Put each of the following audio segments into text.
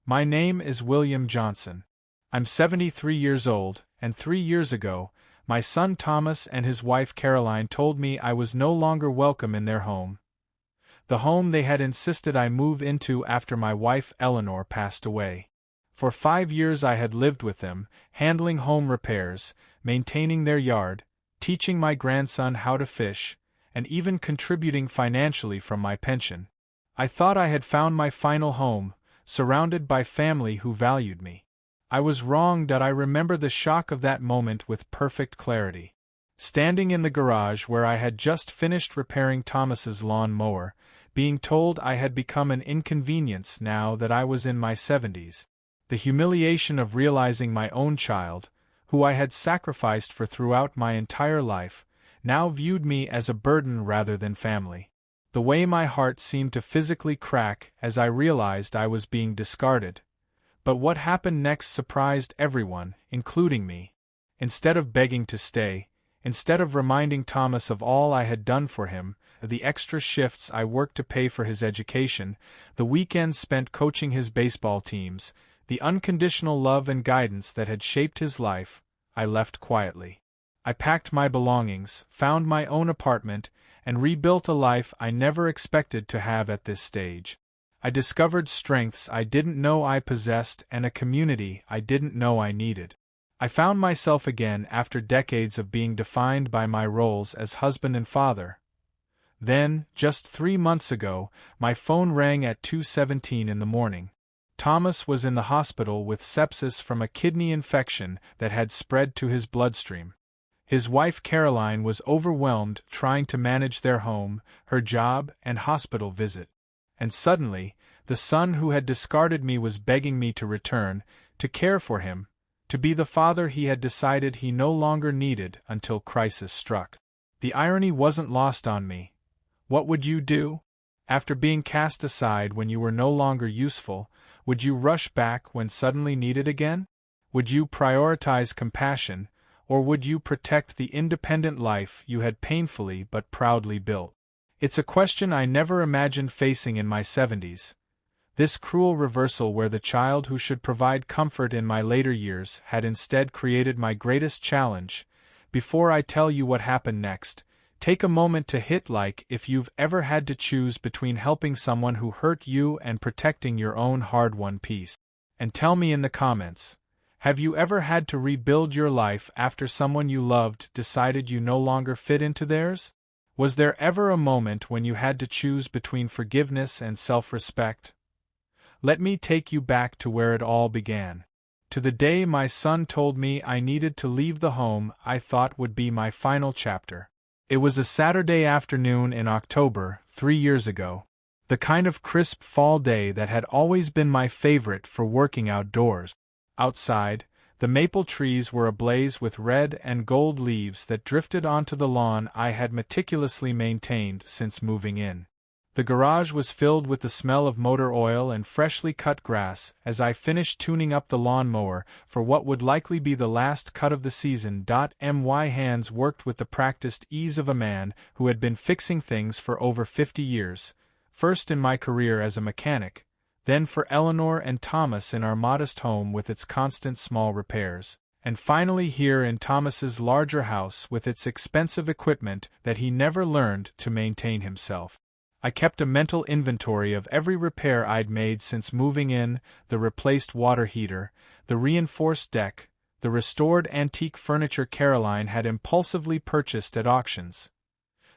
My name is William Johnson. I'm 73 years old, and 3 years ago, my son Thomas and his wife Caroline told me I was no longer welcome in their home. The home they had insisted I move into after my wife Eleanor passed away. For 5 years I had lived with them, handling home repairs, maintaining their yard, teaching my grandson how to fish, and even contributing financially from my pension. I thought I had found my final home, surrounded by family who valued me. I was wrong. I remember the shock of that moment with perfect clarity. Standing in the garage where I had just finished repairing Thomas's lawn mower, being told I had become an inconvenience now that I was in my 70s. The humiliation of realizing my own child, who I had sacrificed for throughout my entire life, now viewed me as a burden rather than family. The way my heart seemed to physically crack as I realized I was being discarded. But what happened next surprised everyone, including me. Instead of begging to stay, instead of reminding Thomas of all I had done for him, the extra shifts I worked to pay for his education, the weekends spent coaching his baseball teams, the unconditional love and guidance that had shaped his life, I left quietly. I packed my belongings, found my own apartment, and rebuilt a life I never expected to have at this stage. I discovered strengths I didn't know I possessed and a community I didn't know I needed. I found myself again after decades of being defined by my roles as husband and father. Then, just 3 months ago, my phone rang at 2:17 in the morning. Thomas was in the hospital with sepsis from a kidney infection that had spread to his bloodstream. His wife Caroline was overwhelmed trying to manage their home, her job, and hospital visit. And suddenly, the son who had discarded me was begging me to return, to care for him, to be the father he had decided he no longer needed until crisis struck. The irony wasn't lost on me. What would you do? After being cast aside when you were no longer useful, would you rush back when suddenly needed again? Would you prioritize compassion, or would you protect the independent life you had painfully but proudly built? It's a question I never imagined facing in my 70s. This cruel reversal where the child who should provide comfort in my later years had instead created my greatest challenge. Before I tell you what happened next, take a moment to hit like if you've ever had to choose between helping someone who hurt you and protecting your own hard-won peace. And tell me in the comments, have you ever had to rebuild your life after someone you loved decided you no longer fit into theirs? Was there ever a moment when you had to choose between forgiveness and self-respect? Let me take you back to where it all began. To the day my son told me I needed to leave the home I thought would be my final chapter. It was a Saturday afternoon in October, 3 years ago. The kind of crisp fall day that had always been my favorite for working outdoors. Outside, the maple trees were ablaze with red and gold leaves that drifted onto the lawn I had meticulously maintained since moving in. The garage was filled with the smell of motor oil and freshly cut grass as I finished tuning up the lawnmower for what would likely be the last cut of the season. My hands worked with the practiced ease of a man who had been fixing things for over 50 years, first in my career as a mechanic, then for Eleanor and Thomas in our modest home with its constant small repairs, and finally here in Thomas's larger house with its expensive equipment that he never learned to maintain himself. I kept a mental inventory of every repair I'd made since moving in: the replaced water heater, the reinforced deck, the restored antique furniture Caroline had impulsively purchased at auctions.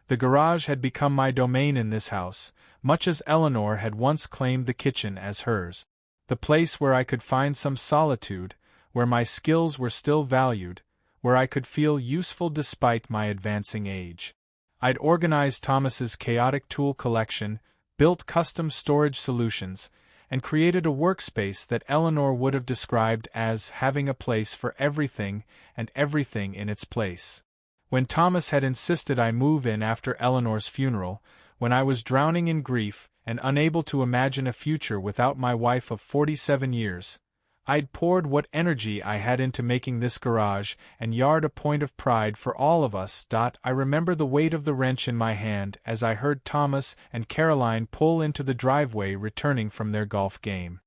The garage had become my domain in this house, much as Eleanor had once claimed the kitchen as hers. The place where I could find some solitude, where my skills were still valued, where I could feel useful despite my advancing age. I'd organized Thomas's chaotic tool collection, built custom storage solutions, and created a workspace that Eleanor would have described as having a place for everything and everything in its place. When Thomas had insisted I move in after Eleanor's funeral, when I was drowning in grief and unable to imagine a future without my wife of 47 years, I'd poured what energy I had into making this garage and yard a point of pride for all of us. I remember the weight of the wrench in my hand as I heard Thomas and Caroline pull into the driveway returning from their golf game.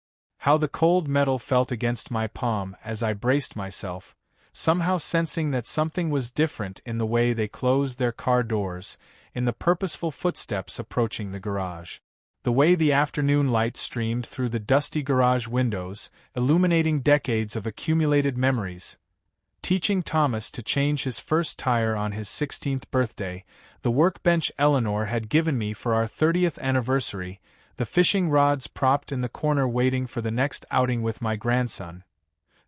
How the cold metal felt against my palm as I braced myself, somehow sensing that something was different in the way they closed their car doors, in the purposeful footsteps approaching the garage. The way the afternoon light streamed through the dusty garage windows, illuminating decades of accumulated memories. Teaching Thomas to change his first tire on his 16th birthday, the workbench Eleanor had given me for our 30th anniversary, the fishing rods propped in the corner waiting for the next outing with my grandson.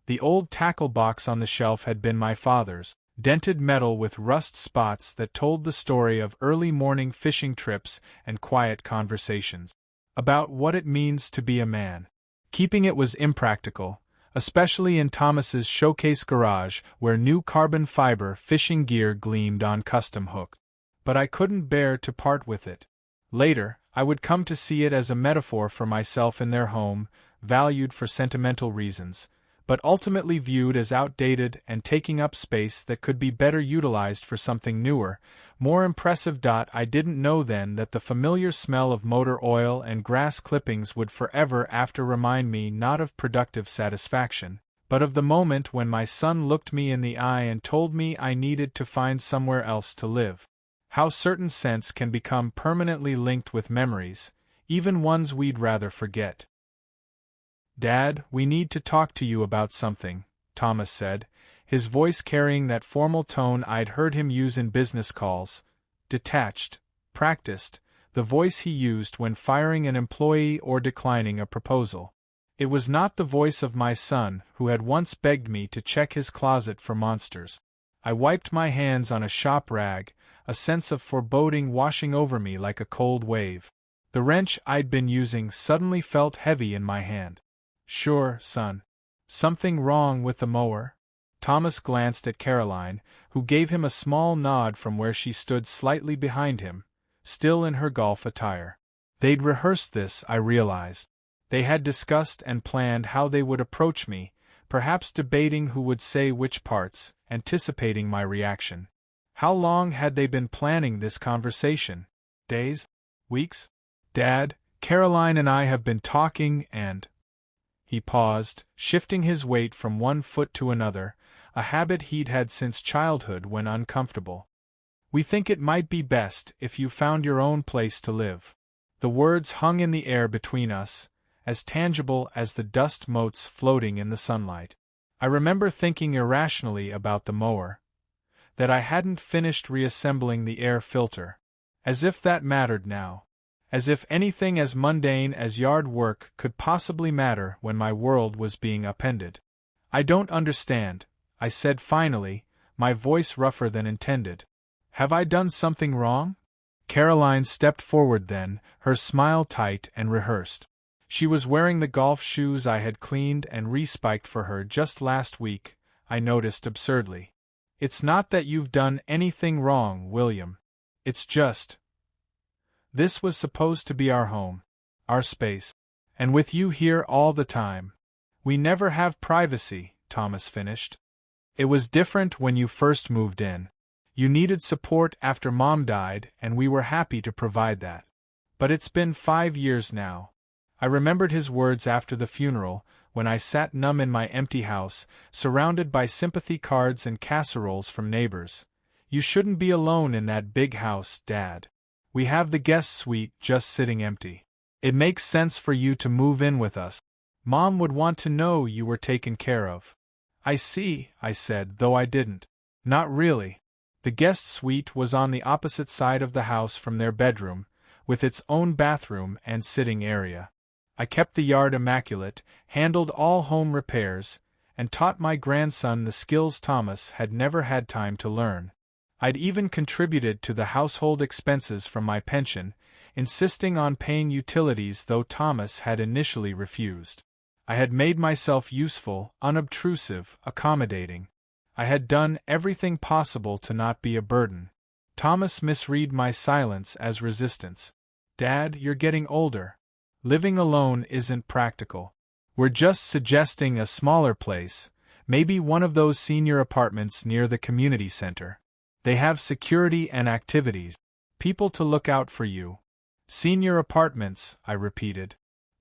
The old tackle box on the shelf had been my father's, dented metal with rust spots that told the story of early morning fishing trips and quiet conversations about what it means to be a man. Keeping it was impractical, especially in Thomas's showcase garage where new carbon fiber fishing gear gleamed on custom hooks. But I couldn't bear to part with it. Later, I would come to see it as a metaphor for myself in their home, valued for sentimental reasons, but ultimately viewed as outdated and taking up space that could be better utilized for something newer, more impressive. I didn't know then that the familiar smell of motor oil and grass clippings would forever after remind me not of productive satisfaction, but of the moment when my son looked me in the eye and told me I needed to find somewhere else to live. How certain scents can become permanently linked with memories, even ones we'd rather forget. "Dad, we need to talk to you about something," Thomas said, his voice carrying that formal tone I'd heard him use in business calls. Detached, practiced, the voice he used when firing an employee or declining a proposal. It was not the voice of my son, who had once begged me to check his closet for monsters. I wiped my hands on a shop rag, a sense of foreboding washing over me like a cold wave. The wrench I'd been using suddenly felt heavy in my hand. "Sure, son. Something wrong with the mower?" Thomas glanced at Caroline, who gave him a small nod from where she stood slightly behind him, still in her golf attire. They'd rehearsed this, I realized. They had discussed and planned how they would approach me, perhaps debating who would say which parts, anticipating my reaction. How long had they been planning this conversation? Days? Weeks? "Dad, Caroline and I have been talking and—" He paused, shifting his weight from one foot to another, a habit he'd had since childhood when uncomfortable. "We think it might be best if you found your own place to live." The words hung in the air between us, as tangible as the dust motes floating in the sunlight. I remember thinking irrationally about the mower. That I hadn't finished reassembling the air filter. As if that mattered now. As if anything as mundane as yard work could possibly matter when my world was being upended. "I don't understand," I said finally, my voice rougher than intended. "Have I done something wrong?" Caroline stepped forward then, her smile tight and rehearsed. She was wearing the golf shoes I had cleaned and respiked for her just last week, I noticed absurdly. "It's not that you've done anything wrong, William. It's just... This was supposed to be our home, our space. And with you here all the time. We never have privacy," Thomas finished. "It was different when you first moved in. You needed support after Mom died, and we were happy to provide that. But it's been 5 years now." I remembered his words after the funeral, when I sat numb in my empty house, surrounded by sympathy cards and casseroles from neighbors. "You shouldn't be alone in that big house, Dad. We have the guest suite just sitting empty. It makes sense for you to move in with us. Mom would want to know you were taken care of." "I see," I said, though I didn't. "Not really." The guest suite was on the opposite side of the house from their bedroom, with its own bathroom and sitting area. I kept the yard immaculate, handled all home repairs, and taught my grandson the skills Thomas had never had time to learn. I'd even contributed to the household expenses from my pension, insisting on paying utilities though Thomas had initially refused. I had made myself useful, unobtrusive, accommodating. I had done everything possible to not be a burden. Thomas misread my silence as resistance. "Dad, you're getting older. Living alone isn't practical. We're just suggesting a smaller place, maybe one of those senior apartments near the community center. They have security and activities. People to look out for you." "Senior apartments," I repeated.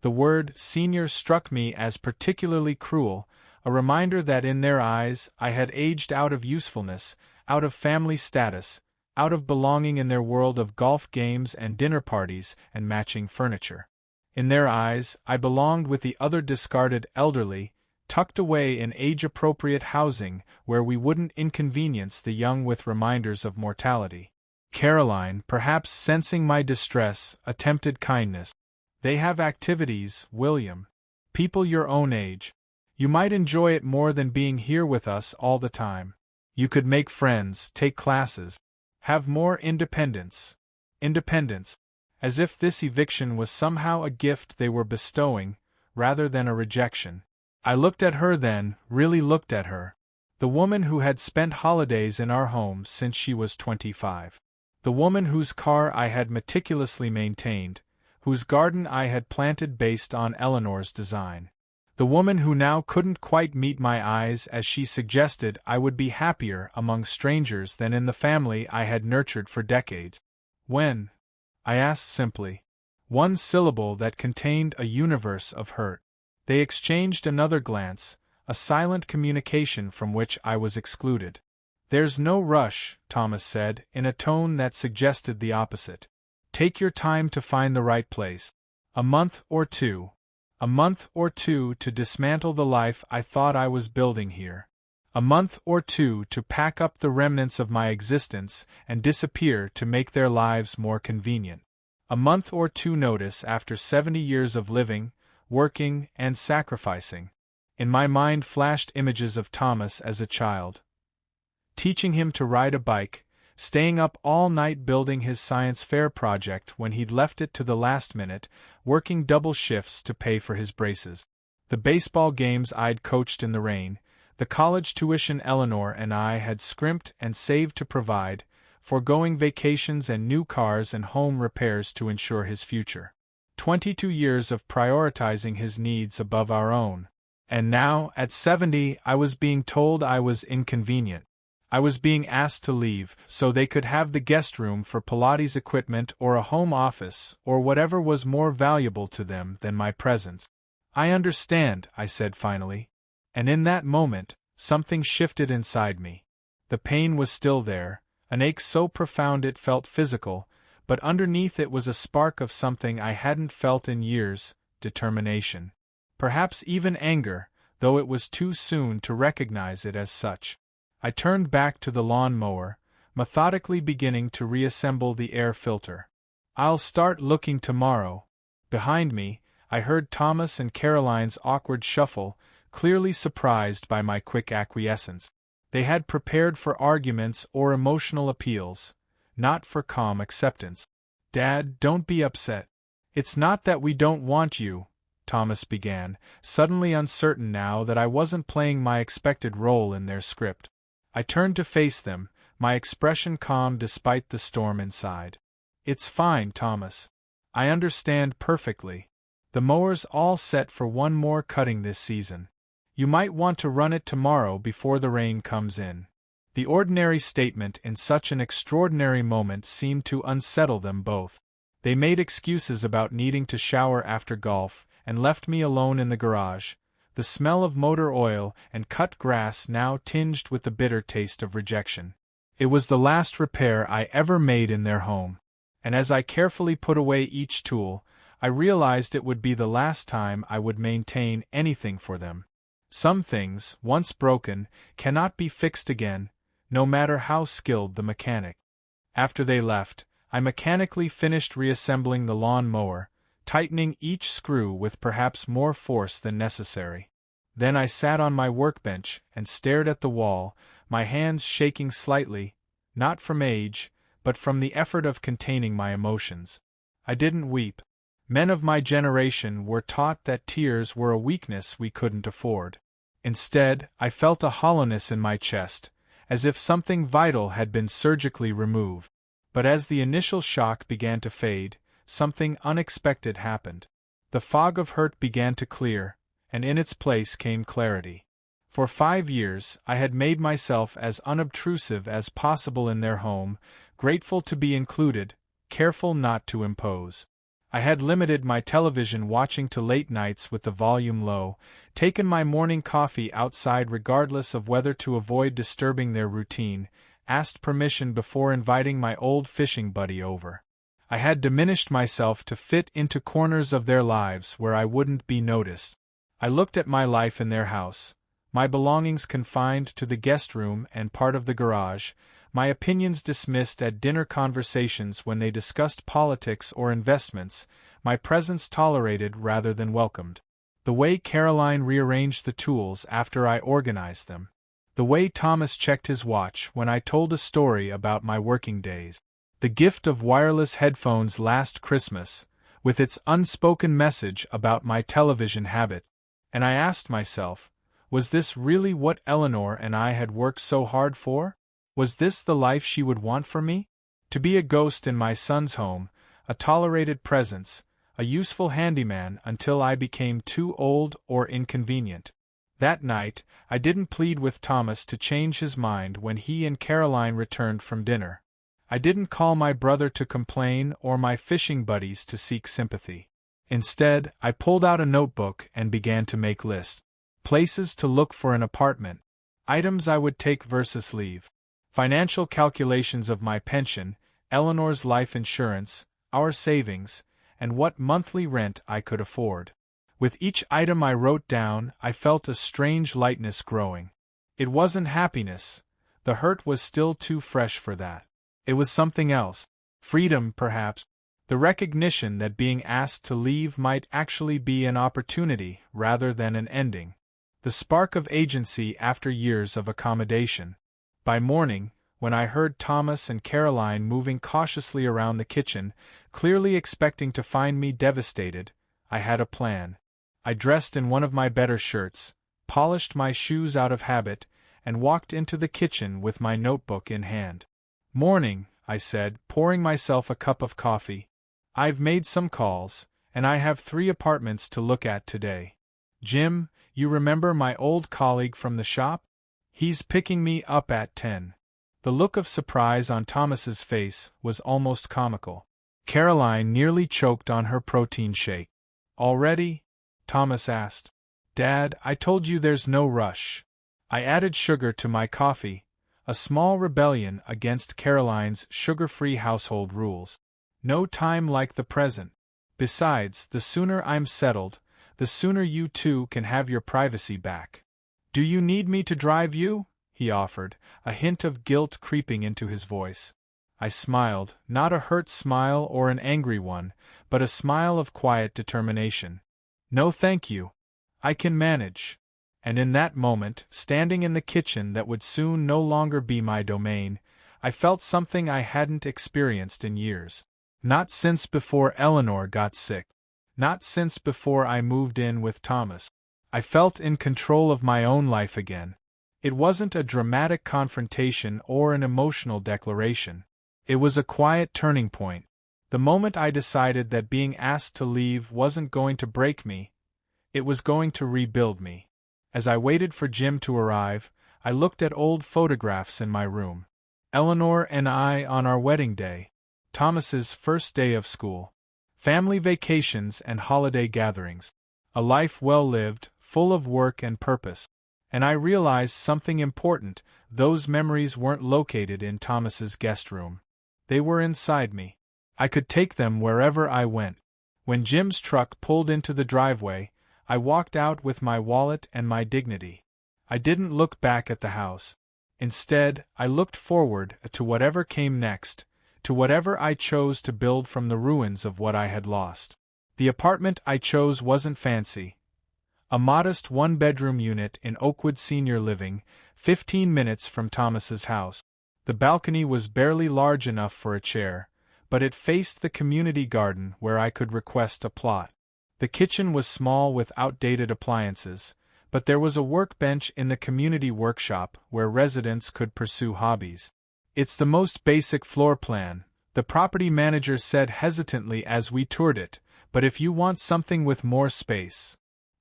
The word senior struck me as particularly cruel, a reminder that in their eyes I had aged out of usefulness, out of family status, out of belonging in their world of golf games and dinner parties and matching furniture. In their eyes, I belonged with the other discarded elderly, tucked away in age-appropriate housing where we wouldn't inconvenience the young with reminders of mortality. Caroline, perhaps sensing my distress, attempted kindness. "They have activities, William. People your own age. You might enjoy it more than being here with us all the time. You could make friends, take classes, have more independence." Independence. As if this eviction was somehow a gift they were bestowing, rather than a rejection. I looked at her then, really looked at her. The woman who had spent holidays in our home since she was 25. The woman whose car I had meticulously maintained, whose garden I had planted based on Eleanor's design. The woman who now couldn't quite meet my eyes as she suggested I would be happier among strangers than in the family I had nurtured for decades. "When?" I asked simply. One syllable that contained a universe of hurt. They exchanged another glance, a silent communication from which I was excluded. "There's no rush," Thomas said, in a tone that suggested the opposite. "Take your time to find the right place. A month or two. A month or two to dismantle the life I thought I was building here. A month or two to pack up the remnants of my existence and disappear to make their lives more convenient. A month or two notice after 70 years of living, working, and sacrificing." In my mind flashed images of Thomas as a child. Teaching him to ride a bike, staying up all night building his science fair project when he'd left it to the last minute, working double shifts to pay for his braces. The baseball games I'd coached in the rain, the college tuition Eleanor and I had scrimped and saved to provide, foregoing vacations and new cars and home repairs to ensure his future. 22 years of prioritizing his needs above our own. And now, at 70, I was being told I was inconvenient. I was being asked to leave so they could have the guest room for Pilates equipment or a home office or whatever was more valuable to them than my presence. "I understand," I said finally. And in that moment, something shifted inside me. The pain was still there, an ache so profound it felt physical, but underneath it was a spark of something I hadn't felt in years, determination. Perhaps even anger, though it was too soon to recognize it as such. I turned back to the lawn mower, methodically beginning to reassemble the air filter. "I'll start looking tomorrow." Behind me, I heard Thomas and Caroline's awkward shuffle, clearly surprised by my quick acquiescence. They had prepared for arguments or emotional appeals, not for calm acceptance. "Dad, don't be upset. It's not that we don't want you," Thomas began, suddenly uncertain now that I wasn't playing my expected role in their script. I turned to face them, my expression calm despite the storm inside. "It's fine, Thomas. I understand perfectly. The mower's all set for one more cutting this season. You might want to run it tomorrow before the rain comes in." The ordinary statement in such an extraordinary moment seemed to unsettle them both. They made excuses about needing to shower after golf, and left me alone in the garage, the smell of motor oil and cut grass now tinged with the bitter taste of rejection. It was the last repair I ever made in their home, and as I carefully put away each tool, I realized it would be the last time I would maintain anything for them. Some things, once broken, cannot be fixed again, no matter how skilled the mechanic. After they left, I mechanically finished reassembling the lawn mower, tightening each screw with perhaps more force than necessary. Then I sat on my workbench and stared at the wall, my hands shaking slightly, not from age, but from the effort of containing my emotions. I didn't weep. Men of my generation were taught that tears were a weakness we couldn't afford. Instead, I felt a hollowness in my chest, as if something vital had been surgically removed. But as the initial shock began to fade, something unexpected happened. The fog of hurt began to clear, and in its place came clarity. For 5 years, I had made myself as unobtrusive as possible in their home, grateful to be included, careful not to impose. I had limited my television watching to late nights with the volume low, taken my morning coffee outside regardless of whether to avoid disturbing their routine, asked permission before inviting my old fishing buddy over. I had diminished myself to fit into corners of their lives where I wouldn't be noticed. I looked at my life in their house, my belongings confined to the guest room and part of the garage, my opinions dismissed at dinner conversations when they discussed politics or investments, my presence tolerated rather than welcomed. The way Caroline rearranged the tools after I organized them. The way Thomas checked his watch when I told a story about my working days. The gift of wireless headphones last Christmas, with its unspoken message about my television habit. And I asked myself, was this really what Eleanor and I had worked so hard for? Was this the life she would want for me? To be a ghost in my son's home, a tolerated presence, a useful handyman until I became too old or inconvenient. That night, I didn't plead with Thomas to change his mind when he and Caroline returned from dinner. I didn't call my brother to complain or my fishing buddies to seek sympathy. Instead, I pulled out a notebook and began to make lists. Places to look for an apartment. Items I would take versus leave. Financial calculations of my pension, Eleanor's life insurance, our savings, and what monthly rent I could afford. With each item I wrote down, I felt a strange lightness growing. It wasn't happiness. The hurt was still too fresh for that. It was something else. Freedom, perhaps. The recognition that being asked to leave might actually be an opportunity rather than an ending. The spark of agency after years of accommodation. By morning, when I heard Thomas and Caroline moving cautiously around the kitchen, clearly expecting to find me devastated, I had a plan. I dressed in one of my better shirts, polished my shoes out of habit, and walked into the kitchen with my notebook in hand. "Morning," I said, pouring myself a cup of coffee. "I've made some calls, and I have 3 apartments to look at today. Jim, you remember my old colleague from the shop? He's picking me up at 10. The look of surprise on Thomas's face was almost comical. Caroline nearly choked on her protein shake. "Already?" Thomas asked. "Dad, I told you there's no rush." I added sugar to my coffee, a small rebellion against Caroline's sugar-free household rules. No time like the present. Besides, the sooner I'm settled, the sooner you two can have your privacy back. "Do you need me to drive you?" he offered, a hint of guilt creeping into his voice. I smiled, not a hurt smile or an angry one, but a smile of quiet determination. "No thank you. I can manage." And in that moment, standing in the kitchen that would soon no longer be my domain, I felt something I hadn't experienced in years. Not since before Eleanor got sick. Not since before I moved in with Thomas. I felt in control of my own life again. It wasn't a dramatic confrontation or an emotional declaration. It was a quiet turning point. The moment I decided that being asked to leave wasn't going to break me, it was going to rebuild me. As I waited for Jim to arrive, I looked at old photographs in my room. Eleanor and I on our wedding day. Thomas's first day of school. Family vacations and holiday gatherings. A life well lived, full of work and purpose. And I realized something important: those memories weren't located in Thomas's guest room. They were inside me. I could take them wherever I went. When Jim's truck pulled into the driveway, I walked out with my wallet and my dignity. I didn't look back at the house. Instead, I looked forward to whatever came next, to whatever I chose to build from the ruins of what I had lost. The apartment I chose wasn't fancy. A modest one-bedroom unit in Oakwood Senior Living, 15 minutes from Thomas's house. The balcony was barely large enough for a chair, but it faced the community garden where I could request a plot. The kitchen was small with outdated appliances, but there was a workbench in the community workshop where residents could pursue hobbies. "It's the most basic floor plan," the property manager said hesitantly as we toured it, "but if you want something with more space—"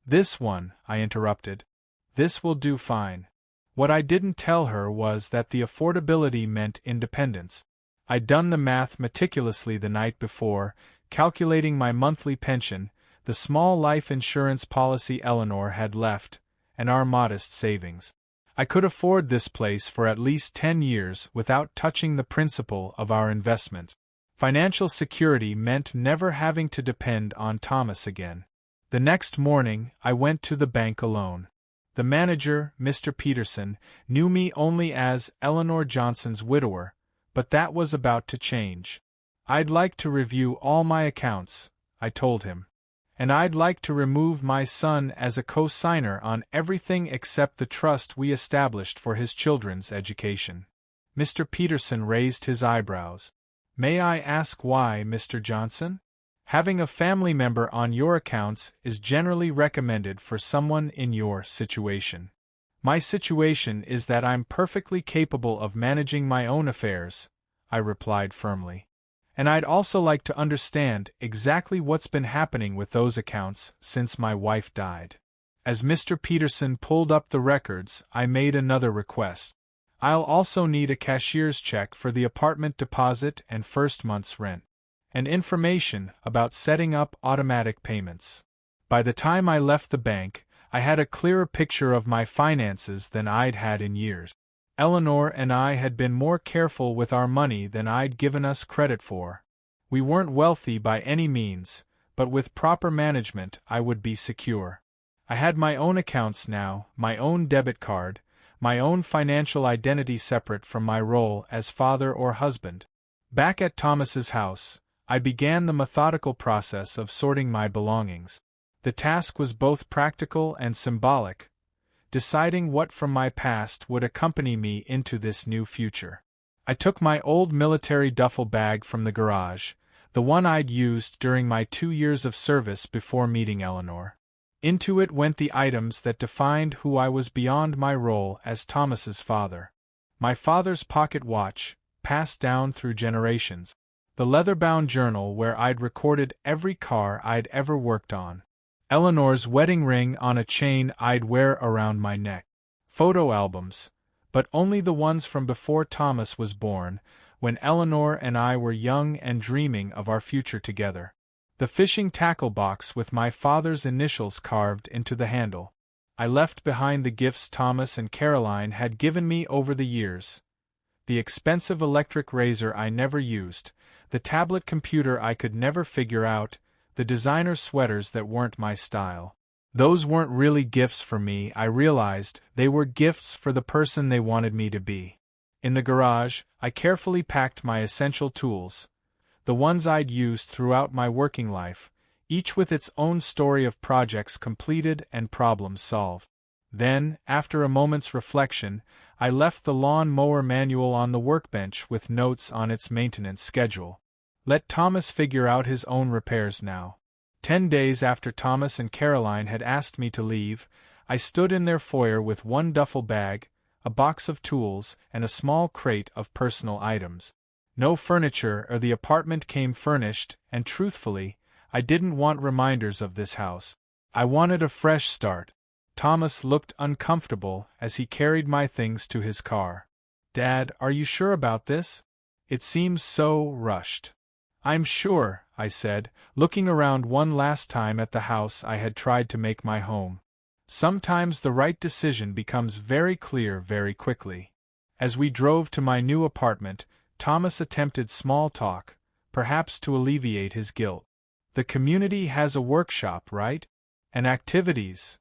"This one," I interrupted. "This will do fine." What I didn't tell her was that the affordability meant independence. I'd done the math meticulously the night before, calculating my monthly pension, the small life insurance policy Eleanor had left, and our modest savings. I could afford this place for at least 10 years without touching the principal of our investment. Financial security meant never having to depend on Thomas again. The next morning, I went to the bank alone. The manager, Mr. Peterson, knew me only as Eleanor Johnson's widower, but that was about to change. "I'd like to review all my accounts," I told him. "And I'd like to remove my son as a co-signer on everything except the trust we established for his children's education." Mr. Peterson raised his eyebrows. "May I ask why, Mr. Johnson? Having a family member on your accounts is generally recommended for someone in your situation." "My situation is that I'm perfectly capable of managing my own affairs," I replied firmly. "And I'd also like to understand exactly what's been happening with those accounts since my wife died." As Mr. Peterson pulled up the records, I made another request. "I'll also need a cashier's check for the apartment deposit and first month's rent, and information about setting up automatic payments." By the time I left the bank, I had a clearer picture of my finances than I'd had in years. Eleanor and I had been more careful with our money than I'd given us credit for. We weren't wealthy by any means, but with proper management I would be secure. I had my own accounts now, my own debit card, my own financial identity separate from my role as father or husband. Back at Thomas's house, I began the methodical process of sorting my belongings. The task was both practical and symbolic, deciding what from my past would accompany me into this new future. I took my old military duffel bag from the garage, the one I'd used during my 2 years of service before meeting Eleanor. Into it went the items that defined who I was beyond my role as Thomas's father. My father's pocket watch, passed down through generations. The leather-bound journal where I'd recorded every car I'd ever worked on. Eleanor's wedding ring on a chain I'd wear around my neck. Photo albums, but only the ones from before Thomas was born, when Eleanor and I were young and dreaming of our future together. The fishing tackle box with my father's initials carved into the handle. I left behind the gifts Thomas and Caroline had given me over the years. The expensive electric razor I never used, the tablet computer I could never figure out, the designer sweaters that weren't my style. Those weren't really gifts for me, I realized. They were gifts for the person they wanted me to be. In the garage, I carefully packed my essential tools, the ones I'd used throughout my working life, each with its own story of projects completed and problems solved. Then, after a moment's reflection, I left the lawn mower manual on the workbench with notes on its maintenance schedule. Let Thomas figure out his own repairs now. 10 days after Thomas and Caroline had asked me to leave, I stood in their foyer with one duffel bag, a box of tools, and a small crate of personal items. No furniture or the apartment came furnished, and truthfully, I didn't want reminders of this house. I wanted a fresh start. Thomas looked uncomfortable as he carried my things to his car. "Dad, are you sure about this? It seems so rushed." "I'm sure," I said, looking around one last time at the house I had tried to make my home. Sometimes the right decision becomes very clear very quickly. As we drove to my new apartment, Thomas attempted small talk, perhaps to alleviate his guilt. "The community has a workshop, right? And activities?"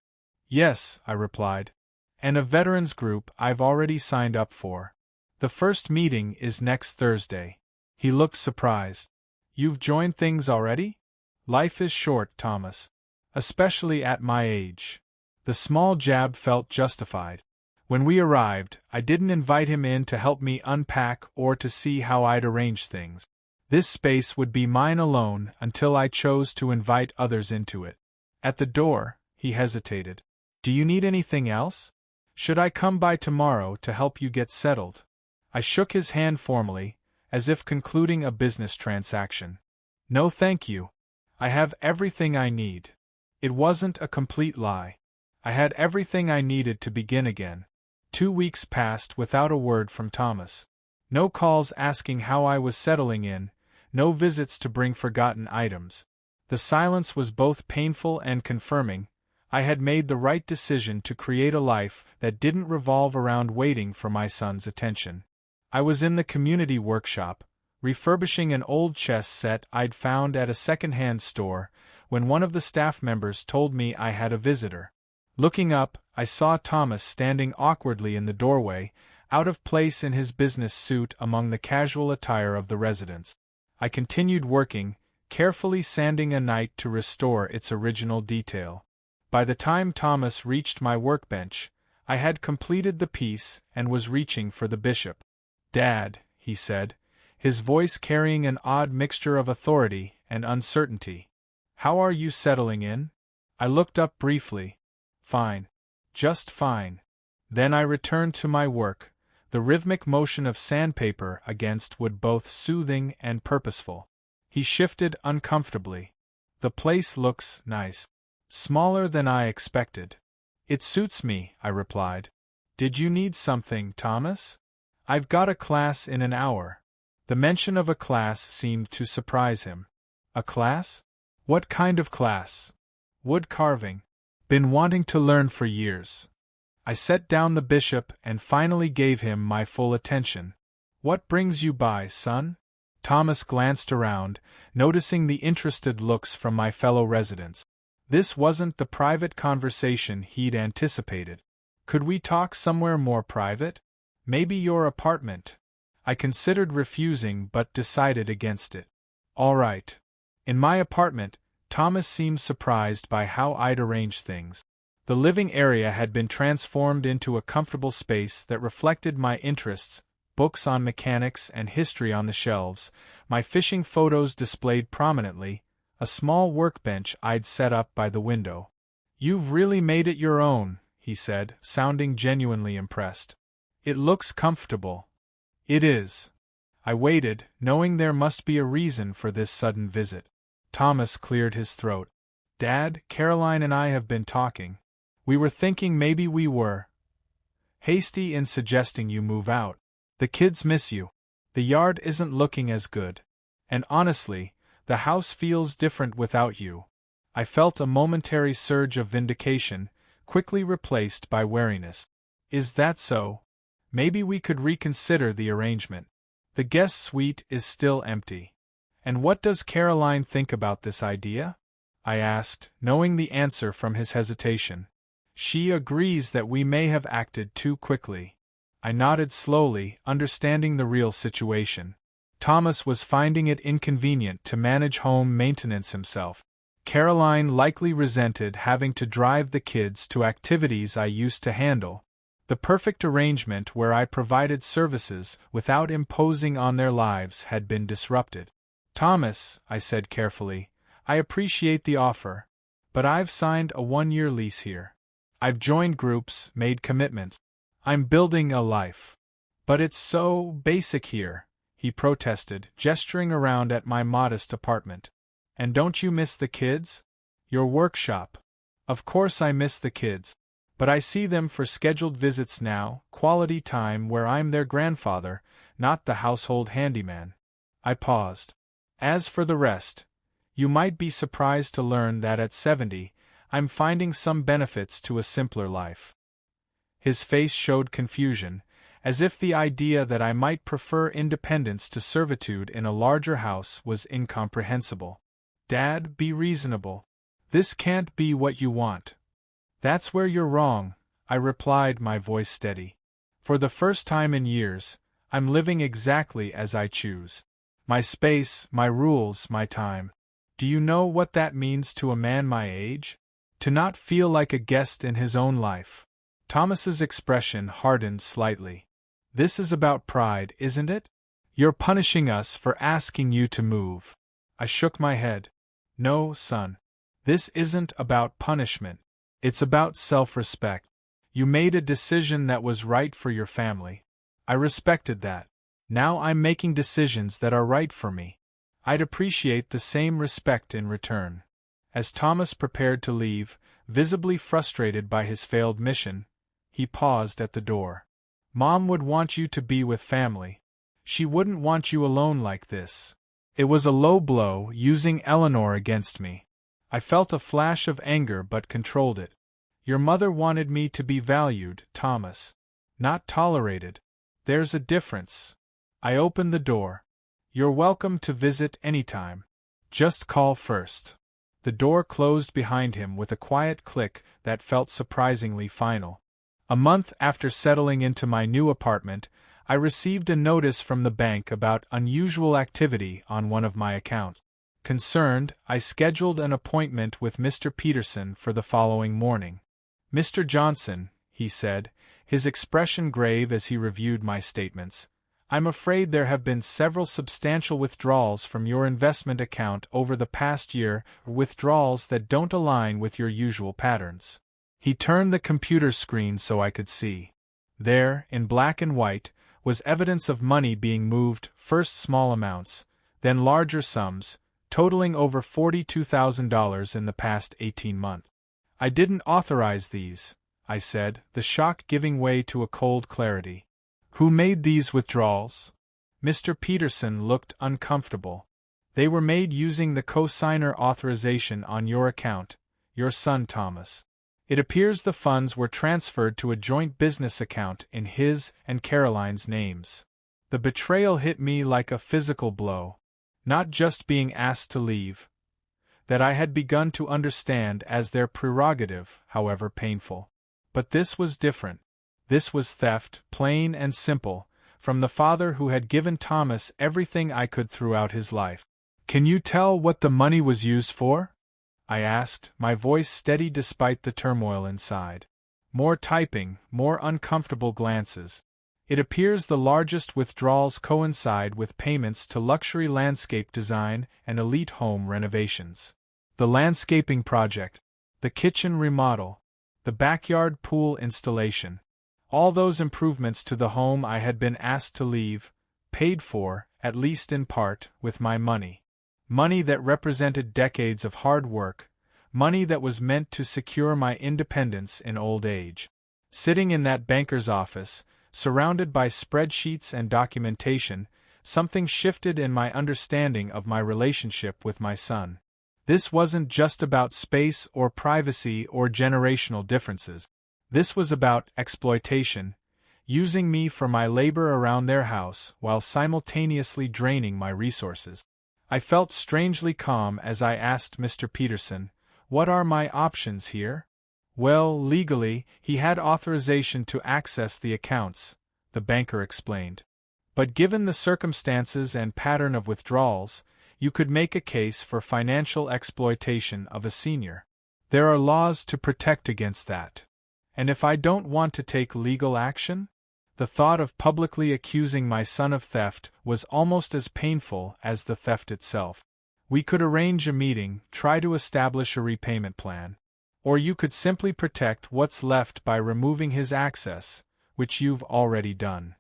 "Yes," I replied. "And a veterans group I've already signed up for. The first meeting is next Thursday." He looked surprised. "You've joined things already? Life is short, Thomas. Especially at my age." The small jab felt justified. When we arrived, I didn't invite him in to help me unpack or to see how I'd arrange things. This space would be mine alone until I chose to invite others into it. At the door, he hesitated. "Do you need anything else? Should I come by tomorrow to help you get settled?" I shook his hand formally, as if concluding a business transaction. "No thank you. I have everything I need." It wasn't a complete lie. I had everything I needed to begin again. 2 weeks passed without a word from Thomas. No calls asking how I was settling in, No visits to bring forgotten items. The silence was both painful and confirming. I had made the right decision to create a life that didn't revolve around waiting for my son's attention. I was in the community workshop, refurbishing an old chess set I'd found at a second-hand store, when one of the staff members told me I had a visitor. Looking up, I saw Thomas standing awkwardly in the doorway, out of place in his business suit among the casual attire of the residents. I continued working, carefully sanding a night to restore its original detail. By the time Thomas reached my workbench, I had completed the piece and was reaching for the bishop. "Dad," he said, his voice carrying an odd mixture of authority and uncertainty. "How are you settling in?" I looked up briefly. "Fine. Just fine." Then I returned to my work, the rhythmic motion of sandpaper against wood both soothing and purposeful. He shifted uncomfortably. "The place looks nice. Smaller than I expected." "It suits me," I replied. "Did you need something, Thomas?" "I've got a class in an hour." The mention of a class seemed to surprise him. "A class? What kind of class?" "Wood carving. Been wanting to learn for years." I set down the bishop and finally gave him my full attention. "What brings you by, son?" Thomas glanced around, noticing the interested looks from my fellow residents. This wasn't the private conversation he'd anticipated. "Could we talk somewhere more private? Maybe your apartment?" I considered refusing but decided against it. "All right." In my apartment, Thomas seemed surprised by how I'd arranged things. The living area had been transformed into a comfortable space that reflected my interests, books on mechanics and history on the shelves, my fishing photos displayed prominently, a small workbench I'd set up by the window. "You've really made it your own," he said, sounding genuinely impressed. "It looks comfortable." "It is." I waited, knowing there must be a reason for this sudden visit. Thomas cleared his throat. "Dad, Caroline and I have been talking. We were thinking maybe we were hasty in suggesting you move out. The kids miss you. The yard isn't looking as good. And honestly, the house feels different without you." I felt a momentary surge of vindication, quickly replaced by wariness. "Is that so? Maybe we could reconsider the arrangement. The guest suite is still empty." "And what does Caroline think about this idea?" I asked, knowing the answer from his hesitation. "She agrees that we may have acted too quickly." I nodded slowly, understanding the real situation. Thomas was finding it inconvenient to manage home maintenance himself. Caroline likely resented having to drive the kids to activities I used to handle. The perfect arrangement where I provided services without imposing on their lives had been disrupted. "Thomas," I said carefully, "I appreciate the offer, but I've signed a 1-year lease here. I've joined groups, made commitments. I'm building a life. But it's so basic here," he protested, gesturing around at my modest apartment. "And don't you miss the kids? Your workshop?" "Of course I miss the kids. But I see them for scheduled visits now, quality time where I'm their grandfather, not the household handyman." I paused. "As for the rest, you might be surprised to learn that at 70, I'm finding some benefits to a simpler life." His face showed confusion, as if the idea that I might prefer independence to servitude in a larger house was incomprehensible. "Dad, be reasonable. This can't be what you want." "That's where you're wrong," I replied, my voice steady. "For the first time in years, I'm living exactly as I choose. My space, my rules, my time. Do you know what that means to a man my age? To not feel like a guest in his own life." Thomas's expression hardened slightly. "This is about pride, isn't it? You're punishing us for asking you to move." I shook my head. "No, son. This isn't about punishment. It's about self-respect. You made a decision that was right for your family. I respected that. Now I'm making decisions that are right for me. I'd appreciate the same respect in return." As Thomas prepared to leave, visibly frustrated by his failed mission, he paused at the door. "Mom would want you to be with family. She wouldn't want you alone like this." It was a low blow, using Eleanor against me. I felt a flash of anger but controlled it. Your mother wanted me to be valued, Thomas. Not tolerated. There's a difference. I opened the door. You're welcome to visit anytime. Just call first. The door closed behind him with a quiet click that felt surprisingly final. A month after settling into my new apartment, I received a notice from the bank about unusual activity on one of my accounts. Concerned, I scheduled an appointment with Mr. Peterson for the following morning. Mr. Johnson, he said, his expression grave as he reviewed my statements, I'm afraid there have been several substantial withdrawals from your investment account over the past year, withdrawals that don't align with your usual patterns. He turned the computer screen so I could see. There, in black and white, was evidence of money being moved, first small amounts, then larger sums, totaling over $42,000 in the past 18 months. I didn't authorize these, I said, the shock giving way to a cold clarity. Who made these withdrawals? Mr. Peterson looked uncomfortable. They were made using the co-signer authorization on your account, your son Thomas. It appears the funds were transferred to a joint business account in his and Caroline's names. The betrayal hit me like a physical blow. Not just being asked to leave. That I had begun to understand as their prerogative, however painful. But this was different. This was theft, plain and simple, from the father who had given Thomas everything I could throughout his life. Can you tell what the money was used for? I asked, my voice steady despite the turmoil inside. More typing, more uncomfortable glances. It appears the largest withdrawals coincide with payments to luxury landscape design and elite home renovations. The landscaping project, the kitchen remodel, the backyard pool installation. All those improvements to the home I had been asked to leave, paid for, at least in part, with my money. Money that represented decades of hard work, money that was meant to secure my independence in old age. Sitting in that banker's office, surrounded by spreadsheets and documentation, something shifted in my understanding of my relationship with my son. This wasn't just about space or privacy or generational differences. This was about exploitation, using me for my labor around their house while simultaneously draining my resources. I felt strangely calm as I asked Mr. Peterson, "What are my options here?" Well, legally, he had authorization to access the accounts, the banker explained. But given the circumstances and pattern of withdrawals, you could make a case for financial exploitation of a senior. There are laws to protect against that. And if I don't want to take legal action? The thought of publicly accusing my son of theft was almost as painful as the theft itself. We could arrange a meeting, try to establish a repayment plan. Or you could simply protect what's left by removing his access, which you've already done.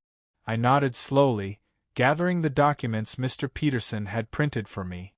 I nodded slowly, gathering the documents Mr. Peterson had printed for me.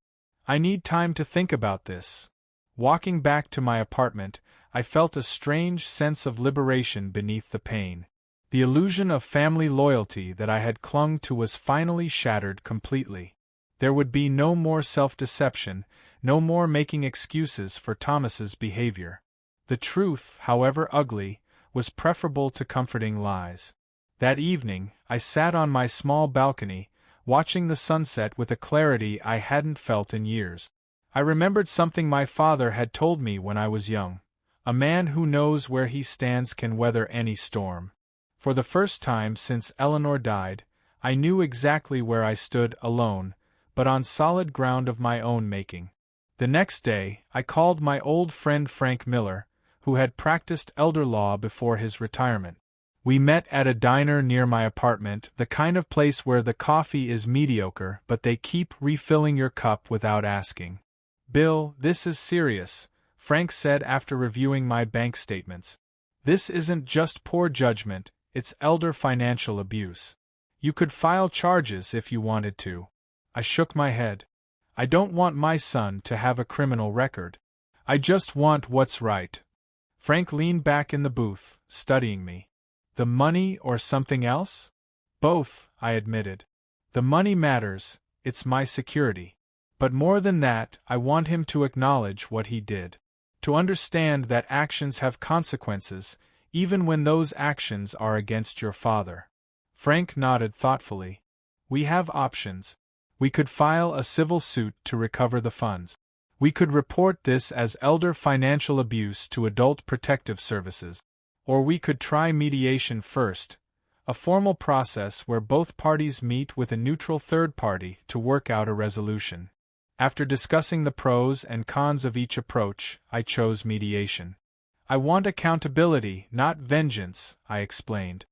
I need time to think about this. Walking back to my apartment, I felt a strange sense of liberation beneath the pain. The illusion of family loyalty that I had clung to was finally shattered completely. There would be no more self-deception, no more making excuses for Thomas's behavior. The truth, however ugly, was preferable to comforting lies. That evening, I sat on my small balcony, watching the sunset with a clarity I hadn't felt in years. I remembered something my father had told me when I was young. A man who knows where he stands can weather any storm. For the first time since Eleanor died, I knew exactly where I stood, alone, but on solid ground of my own making. The next day, I called my old friend Frank Miller, who had practiced elder law before his retirement. We met at a diner near my apartment, the kind of place where the coffee is mediocre but they keep refilling your cup without asking. "Bill, this is serious," Frank said after reviewing my bank statements. "This isn't just poor judgment, it's elder financial abuse. You could file charges if you wanted to." I shook my head. "I don't want my son to have a criminal record. I just want what's right." Frank leaned back in the booth, studying me. "The money or something else?" "Both," I admitted. "The money matters, it's my security. But more than that, I want him to acknowledge what he did. To understand that actions have consequences, even when those actions are against your father. Frank nodded thoughtfully. We have options. We could file a civil suit to recover the funds. We could report this as elder financial abuse to Adult Protective Services. Or we could try mediation first, a formal process where both parties meet with a neutral third party to work out a resolution. After discussing the pros and cons of each approach, I chose mediation. I want accountability, not vengeance, I explained.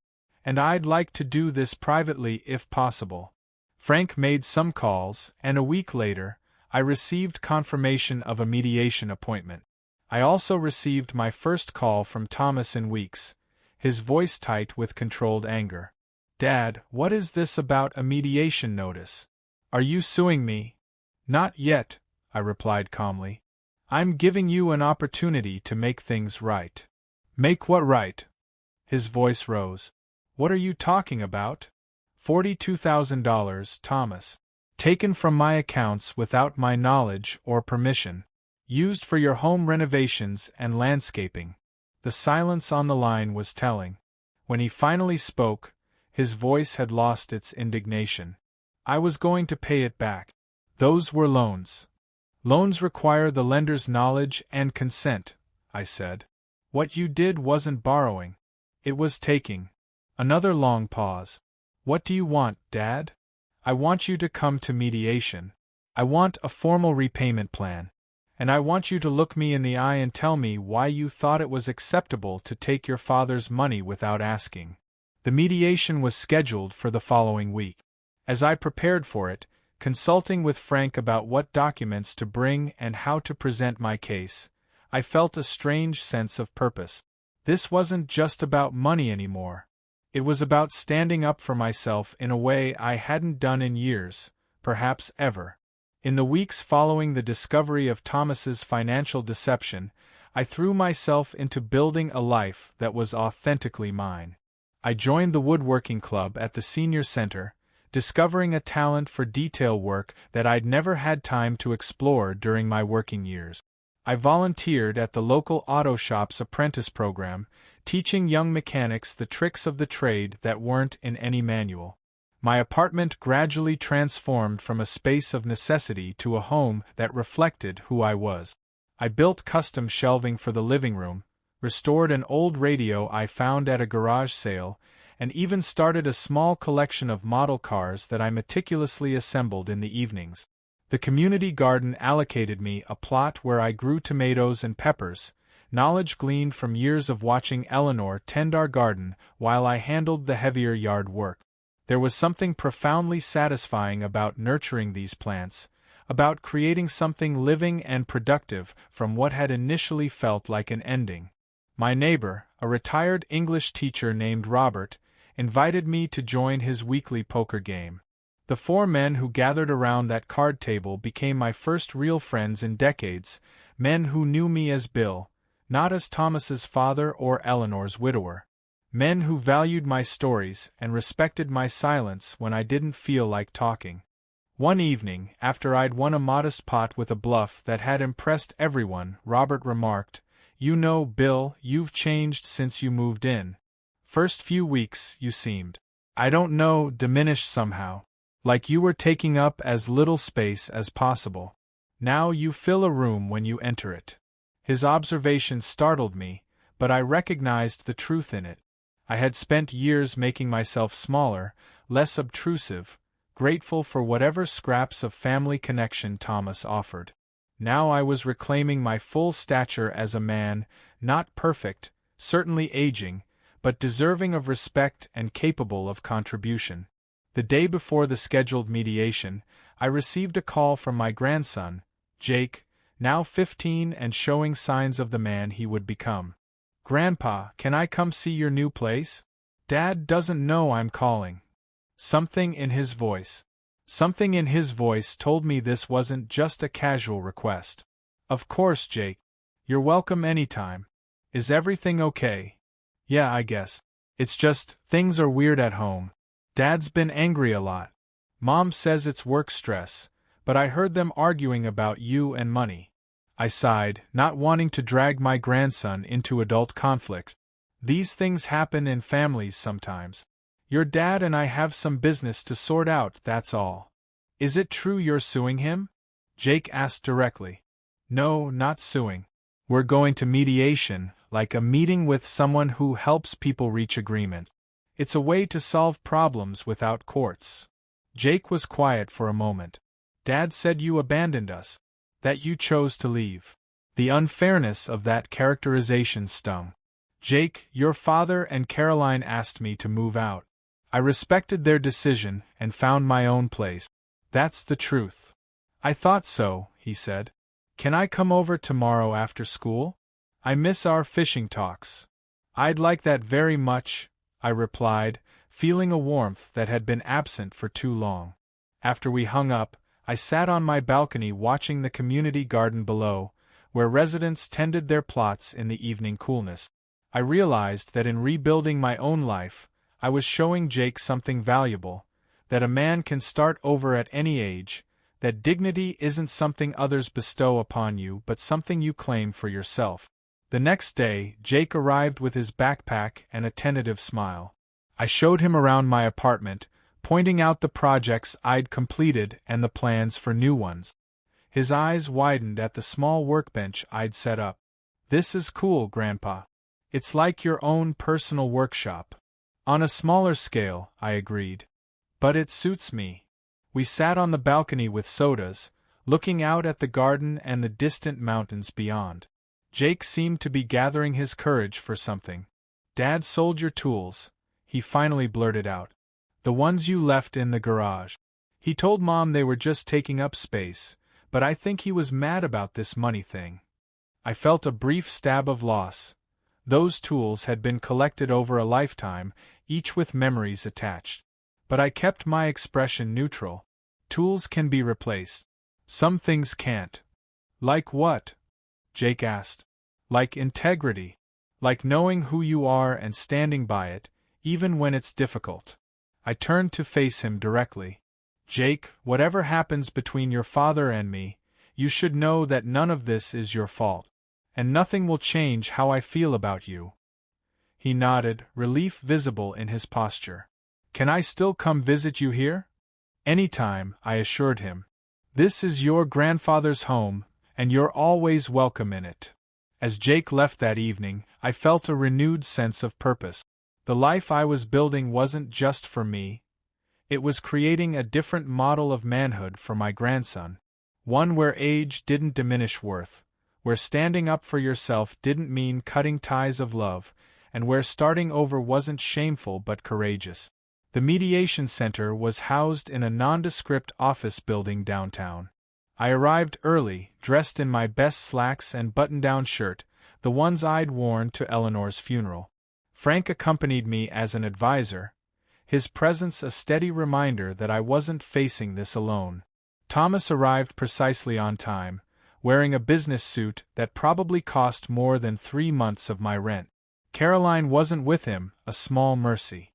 And I'd like to do this privately if possible. Frank made some calls, and a week later, I received confirmation of a mediation appointment. I also received my first call from Thomas in weeks, his voice tight with controlled anger. Dad, what is this about a mediation notice? Are you suing me? Not yet, I replied calmly. I'm giving you an opportunity to make things right. Make what right? His voice rose. What are you talking about? $42,000, Thomas. Taken from my accounts without my knowledge or permission. Used for your home renovations and landscaping. The silence on the line was telling. When he finally spoke, his voice had lost its indignation. I was going to pay it back. Those were loans. Loans require the lender's knowledge and consent, I said. What you did wasn't borrowing. It was taking. Another long pause. What do you want, Dad? I want you to come to mediation. I want a formal repayment plan. And I want you to look me in the eye and tell me why you thought it was acceptable to take your father's money without asking. The mediation was scheduled for the following week. As I prepared for it, consulting with Frank about what documents to bring and how to present my case, I felt a strange sense of purpose. This wasn't just about money anymore. It was about standing up for myself in a way I hadn't done in years, perhaps ever. In the weeks following the discovery of Thomas's financial deception, I threw myself into building a life that was authentically mine. I joined the woodworking club at the senior center, discovering a talent for detail work that I'd never had time to explore during my working years. I volunteered at the local auto shop's apprentice program, teaching young mechanics the tricks of the trade that weren't in any manual. My apartment gradually transformed from a space of necessity to a home that reflected who I was. I built custom shelving for the living room, restored an old radio I found at a garage sale, and even started a small collection of model cars that I meticulously assembled in the evenings. The community garden allocated me a plot where I grew tomatoes and peppers, knowledge gleaned from years of watching Eleanor tend our garden while I handled the heavier yard work. There was something profoundly satisfying about nurturing these plants, about creating something living and productive from what had initially felt like an ending. My neighbor, a retired English teacher named Robert, invited me to join his weekly poker game. The four men who gathered around that card table became my first real friends in decades, men who knew me as Bill, not as Thomas's father or Eleanor's widower. Men who valued my stories and respected my silence when I didn't feel like talking. One evening, after I'd won a modest pot with a bluff that had impressed everyone, Robert remarked, "You know, Bill, you've changed since you moved in. First few weeks, you seemed, I don't know, diminished somehow. Like you were taking up as little space as possible. Now you fill a room when you enter it." His observation startled me, but I recognized the truth in it. I had spent years making myself smaller, less obtrusive, grateful for whatever scraps of family connection Thomas offered. Now I was reclaiming my full stature as a man, not perfect, certainly aging, but deserving of respect and capable of contribution. The day before the scheduled mediation, I received a call from my grandson, Jake, now 15 and showing signs of the man he would become. "Grandpa, can I come see your new place? Dad doesn't know I'm calling." Something in his voice told me this wasn't just a casual request. "Of course, Jake. You're welcome anytime. Is everything okay?" "Yeah, I guess. It's just, things are weird at home. Dad's been angry a lot." Mom says it's work stress, but I heard them arguing about you and money. I sighed, not wanting to drag my grandson into adult conflicts. These things happen in families sometimes. Your dad and I have some business to sort out, that's all. Is it true you're suing him? Jake asked directly. No, not suing. We're going to mediation, like a meeting with someone who helps people reach agreement. It's a way to solve problems without courts. Jake was quiet for a moment. Dad said you abandoned us. That you chose to leave. The unfairness of that characterization stung. Jake, your father and Caroline asked me to move out. I respected their decision and found my own place. That's the truth. I thought so, he said. Can I come over tomorrow after school? I miss our fishing talks. I'd like that very much, I replied, feeling a warmth that had been absent for too long. After we hung up, I sat on my balcony watching the community garden below, where residents tended their plots in the evening coolness. I realized that in rebuilding my own life, I was showing Jake something valuable, that a man can start over at any age, that dignity isn't something others bestow upon you but something you claim for yourself. The next day, Jake arrived with his backpack and a tentative smile. I showed him around my apartment, pointing out the projects I'd completed and the plans for new ones. His eyes widened at the small workbench I'd set up. This is cool, Grandpa. It's like your own personal workshop. On a smaller scale, I agreed. But it suits me. We sat on the balcony with sodas, looking out at the garden and the distant mountains beyond. Jake seemed to be gathering his courage for something. Dad sold your tools, he finally blurted out. The ones you left in the garage. He told Mom they were just taking up space, but I think he was mad about this money thing. I felt a brief stab of loss. Those tools had been collected over a lifetime, each with memories attached. But I kept my expression neutral. Tools can be replaced. Some things can't. Like what? Jake asked. Like integrity. Like knowing who you are and standing by it, even when it's difficult. I turned to face him directly. Jake, whatever happens between your father and me, you should know that none of this is your fault. And nothing will change how I feel about you. He nodded, relief visible in his posture. Can I still come visit you here? Anytime, I assured him. This is your grandfather's home, and you're always welcome in it. As Jake left that evening, I felt a renewed sense of purpose. The life I was building wasn't just for me. It was creating a different model of manhood for my grandson. One where age didn't diminish worth, where standing up for yourself didn't mean cutting ties of love, and where starting over wasn't shameful but courageous. The mediation center was housed in a nondescript office building downtown. I arrived early, dressed in my best slacks and button-down shirt, the ones I'd worn to Eleanor's funeral. Frank accompanied me as an advisor, his presence a steady reminder that I wasn't facing this alone. Thomas arrived precisely on time, wearing a business suit that probably cost more than 3 months of my rent. Caroline wasn't with him, a small mercy.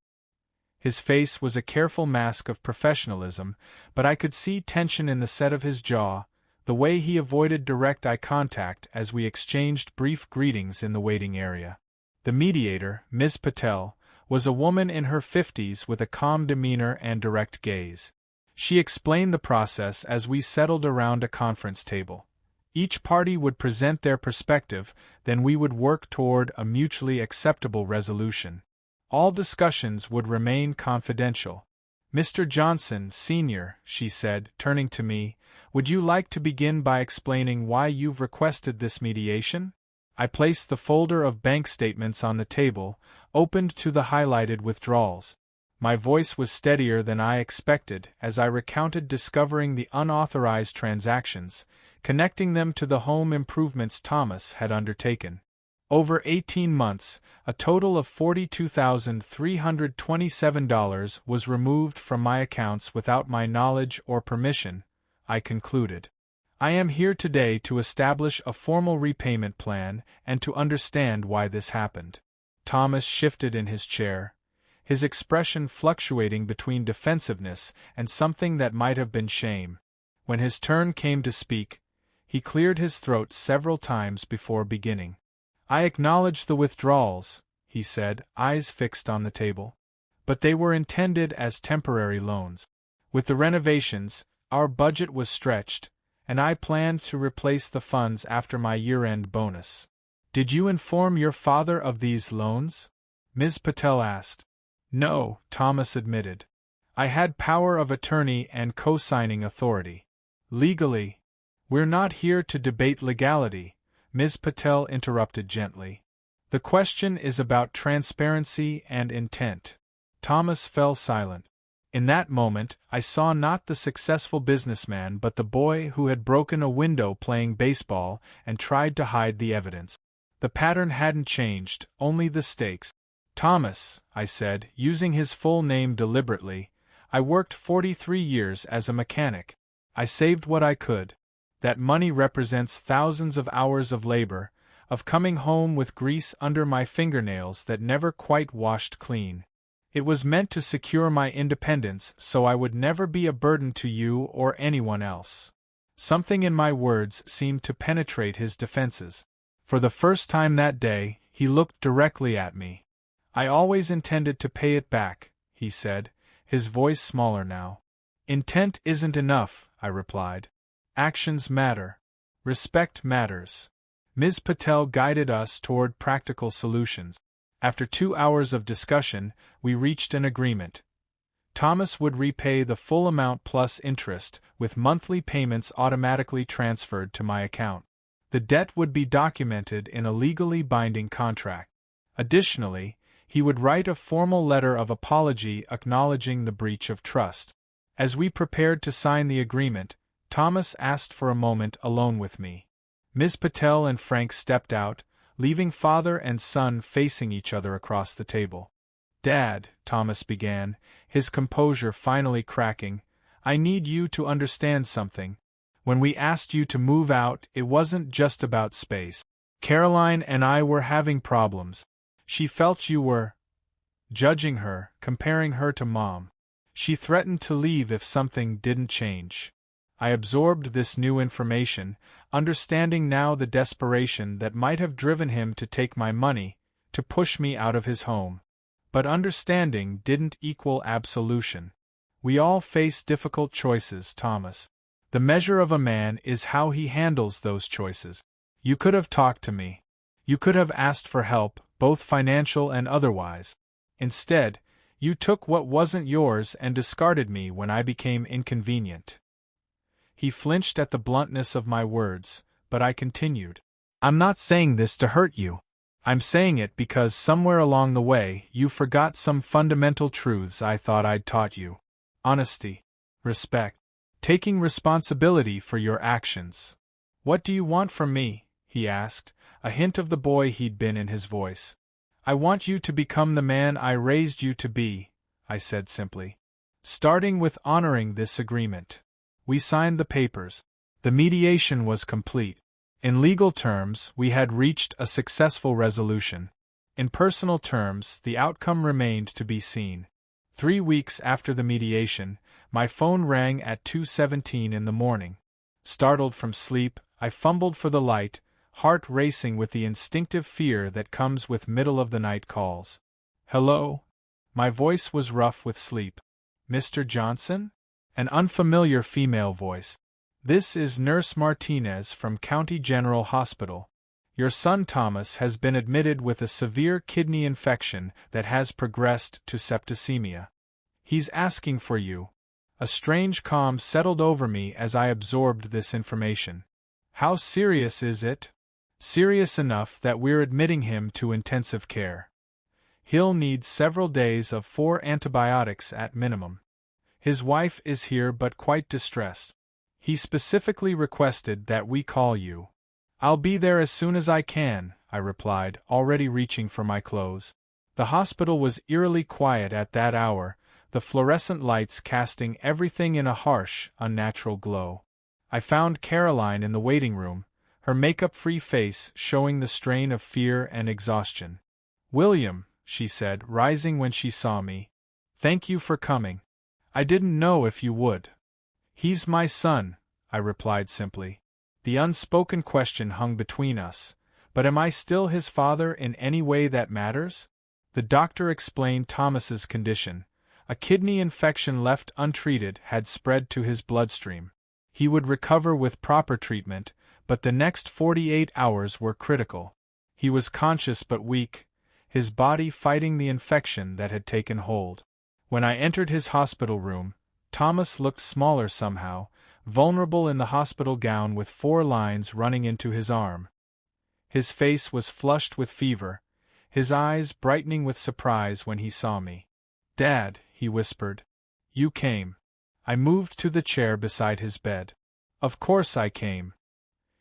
His face was a careful mask of professionalism, but I could see tension in the set of his jaw, the way he avoided direct eye contact as we exchanged brief greetings in the waiting area. The mediator, Ms. Patel, was a woman in her 50s with a calm demeanor and direct gaze. She explained the process as we settled around a conference table. Each party would present their perspective, then we would work toward a mutually acceptable resolution. All discussions would remain confidential. Mr. Johnson, Sr., she said, turning to me, would you like to begin by explaining why you've requested this mediation? I placed the folder of bank statements on the table, opened to the highlighted withdrawals. My voice was steadier than I expected as I recounted discovering the unauthorized transactions, connecting them to the home improvements Thomas had undertaken. Over 18 months, a total of $42,327 was removed from my accounts without my knowledge or permission, I concluded. I am here today to establish a formal repayment plan and to understand why this happened. Thomas shifted in his chair, his expression fluctuating between defensiveness and something that might have been shame. When his turn came to speak, he cleared his throat several times before beginning. "I acknowledge the withdrawals," he said, eyes fixed on the table. "But they were intended as temporary loans. With the renovations, our budget was stretched, and I planned to replace the funds after my year-end bonus." "Did you inform your father of these loans?" Ms. Patel asked. "No," Thomas admitted. "I had power of attorney and co-signing authority. Legally." "We're not here to debate legality," Ms. Patel interrupted gently. "The question is about transparency and intent." Thomas fell silent. In that moment, I saw not the successful businessman but the boy who had broken a window playing baseball and tried to hide the evidence. The pattern hadn't changed, only the stakes. "Thomas," I said, using his full name deliberately, "I worked 43 years as a mechanic. I saved what I could. That money represents thousands of hours of labor, of coming home with grease under my fingernails that never quite washed clean. It was meant to secure my independence so I would never be a burden to you or anyone else." Something in my words seemed to penetrate his defenses. For the first time that day, he looked directly at me. "I always intended to pay it back," he said, his voice smaller now. "Intent isn't enough," I replied. "Actions matter. Respect matters." Ms. Patel guided us toward practical solutions. After 2 hours of discussion, we reached an agreement. Thomas would repay the full amount plus interest, with monthly payments automatically transferred to my account. The debt would be documented in a legally binding contract. Additionally, he would write a formal letter of apology acknowledging the breach of trust. As we prepared to sign the agreement, Thomas asked for a moment alone with me. Ms. Patel and Frank stepped out, leaving father and son facing each other across the table. "Dad," Thomas began, his composure finally cracking, "I need you to understand something. When we asked you to move out, it wasn't just about space. Caroline and I were having problems. She felt you were judging her, comparing her to Mom. She threatened to leave if something didn't change." I absorbed this new information, understanding now the desperation that might have driven him to take my money, to push me out of his home. But understanding didn't equal absolution. We all face difficult choices, Thomas. The measure of a man is how he handles those choices. You could have talked to me. You could have asked for help, both financial and otherwise. Instead, you took what wasn't yours and discarded me when I became inconvenient. He flinched at the bluntness of my words, but I continued. "I'm not saying this to hurt you. I'm saying it because somewhere along the way you forgot some fundamental truths I thought I'd taught you. Honesty. Respect. Taking responsibility for your actions." "What do you want from me?" he asked, a hint of the boy he'd been in his voice. "I want you to become the man I raised you to be," I said simply. "Starting with honoring this agreement." We signed the papers. The mediation was complete. In legal terms, we had reached a successful resolution. In personal terms, the outcome remained to be seen. 3 weeks after the mediation, my phone rang at 2:17 in the morning. Startled from sleep, I fumbled for the light, heart racing with the instinctive fear that comes with middle-of-the-night calls. "Hello?" My voice was rough with sleep. "Mr. Johnson?" An unfamiliar female voice. "This is Nurse Martinez from County General Hospital. Your son Thomas has been admitted with a severe kidney infection that has progressed to septicemia. He's asking for you." A strange calm settled over me as I absorbed this information. "How serious is it?" "Serious enough that we're admitting him to intensive care. He'll need several days of 4 antibiotics at minimum. His wife is here but quite distressed. He specifically requested that we call you." "I'll be there as soon as I can," I replied, already reaching for my clothes. The hospital was eerily quiet at that hour, the fluorescent lights casting everything in a harsh, unnatural glow. I found Caroline in the waiting room, her makeup-free face showing the strain of fear and exhaustion. "William," she said, rising when she saw me. Thank you for coming. I didn't know if you would. He's my son, I replied simply. The unspoken question hung between us, but am I still his father in any way that matters? The doctor explained Thomas's condition. A kidney infection left untreated had spread to his bloodstream. He would recover with proper treatment, but the next 48 hours were critical. He was conscious but weak, his body fighting the infection that had taken hold. When I entered his hospital room, Thomas looked smaller somehow, vulnerable in the hospital gown with 4 lines running into his arm. His face was flushed with fever, his eyes brightening with surprise when he saw me. "Dad," he whispered. "You came." I moved to the chair beside his bed. "Of course I came."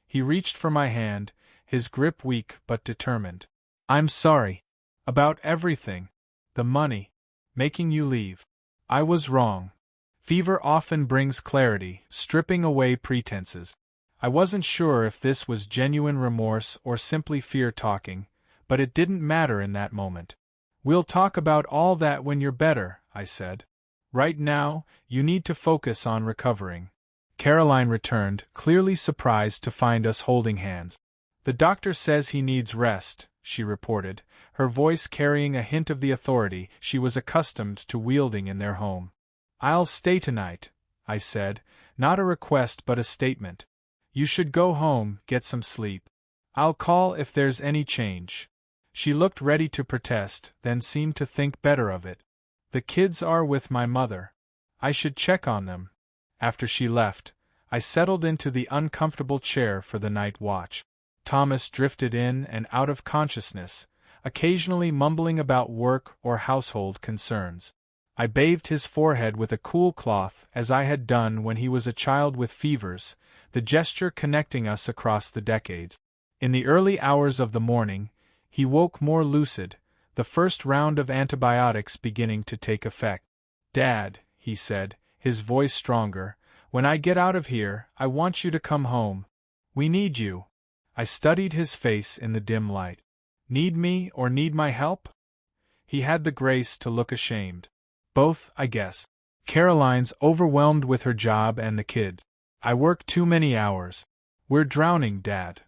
He reached for my hand, his grip weak but determined. "I'm sorry. About everything. The money. Making you leave. I was wrong. Fever often brings clarity, stripping away pretenses. I wasn't sure if this was genuine remorse or simply fear talking, but it didn't matter in that moment. We'll talk about all that when you're better, I said. Right now, you need to focus on recovering. Caroline returned, clearly surprised to find us holding hands. The doctor says he needs rest, she reported, her voice carrying a hint of the authority she was accustomed to wielding in their home. I'll stay tonight, I said, not a request but a statement. You should go home, get some sleep. I'll call if there's any change. She looked ready to protest, then seemed to think better of it. The kids are with my mother. I should check on them. After she left, I settled into the uncomfortable chair for the night watch. Thomas drifted in and out of consciousness, occasionally mumbling about work or household concerns. I bathed his forehead with a cool cloth as I had done when he was a child with fevers, the gesture connecting us across the decades. In the early hours of the morning, he woke more lucid, the first round of antibiotics beginning to take effect. Dad, he said, his voice stronger, when I get out of here, I want you to come home. We need you. I studied his face in the dim light. Need me or need my help? He had the grace to look ashamed. Both, I guess. Caroline's overwhelmed with her job and the kids. I work too many hours. We're drowning, Dad.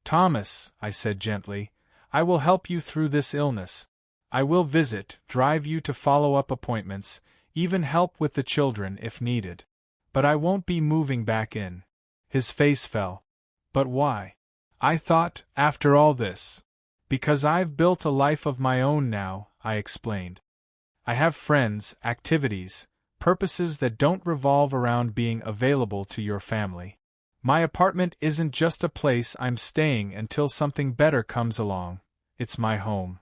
Thomas, I said gently, I will help you through this illness. I will visit, drive you to follow-up appointments, even help with the children if needed. But I won't be moving back in. His face fell. But why? I thought, after all this. Because I've built a life of my own now, I explained. I have friends, activities, purposes that don't revolve around being available to your family. My apartment isn't just a place I'm staying until something better comes along. It's my home.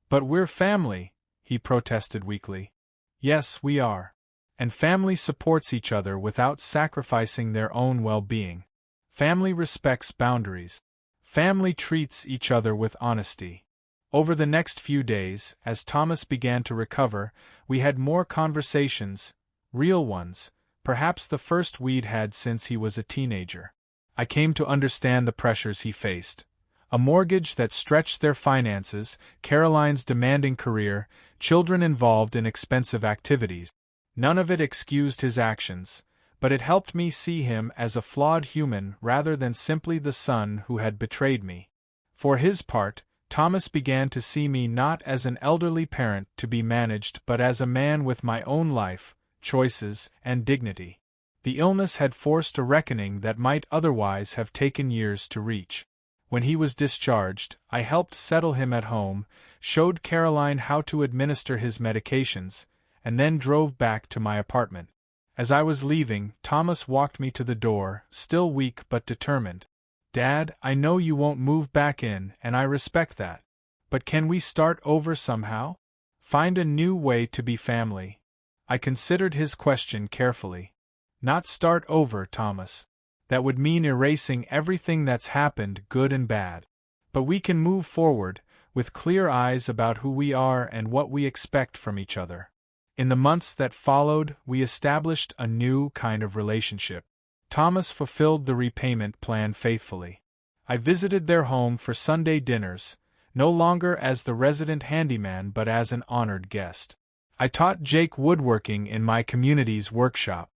But we're family, he protested weakly. Yes, we are. And family supports each other without sacrificing their own well-being. Family respects boundaries. Family treats each other with honesty. Over the next few days, as Thomas began to recover, we had more conversations, real ones, perhaps the first we'd had since he was a teenager. I came to understand the pressures he faced. A mortgage that stretched their finances, Caroline's demanding career, children involved in expensive activities. None of it excused his actions, but it helped me see him as a flawed human rather than simply the son who had betrayed me. For his part, Thomas began to see me not as an elderly parent to be managed but as a man with my own life, choices, and dignity. The illness had forced a reckoning that might otherwise have taken years to reach. When he was discharged, I helped settle him at home, showed Caroline how to administer his medications, and then drove back to my apartment. As I was leaving, Thomas walked me to the door, still weak but determined. Dad, I know you won't move back in, and I respect that. But can we start over somehow? Find a new way to be family? I considered his question carefully. Not start over, Thomas. That would mean erasing everything that's happened, good and bad. But we can move forward, with clear eyes about who we are and what we expect from each other. In the months that followed, we established a new kind of relationship. Thomas fulfilled the repayment plan faithfully. I visited their home for Sunday dinners, no longer as the resident handyman but as an honored guest. I taught Jake woodworking in my community's workshop.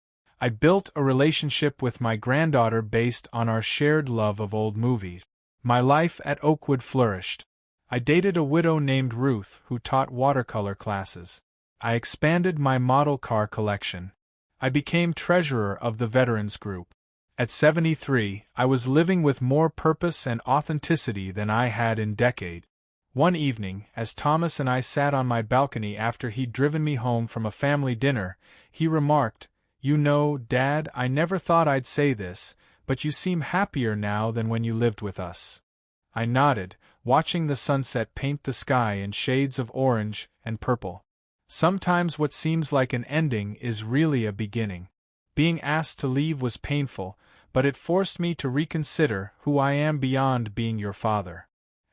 I built a relationship with my granddaughter based on our shared love of old movies. My life at Oakwood flourished. I dated a widow named Ruth who taught watercolor classes. I expanded my model car collection. I became treasurer of the Veterans Group. At 73, I was living with more purpose and authenticity than I had in decades. One evening, as Thomas and I sat on my balcony after he'd driven me home from a family dinner, he remarked, "You know, Dad, I never thought I'd say this, but you seem happier now than when you lived with us." I nodded, watching the sunset paint the sky in shades of orange and purple. Sometimes what seems like an ending is really a beginning. Being asked to leave was painful, but it forced me to reconsider who I am beyond being your father.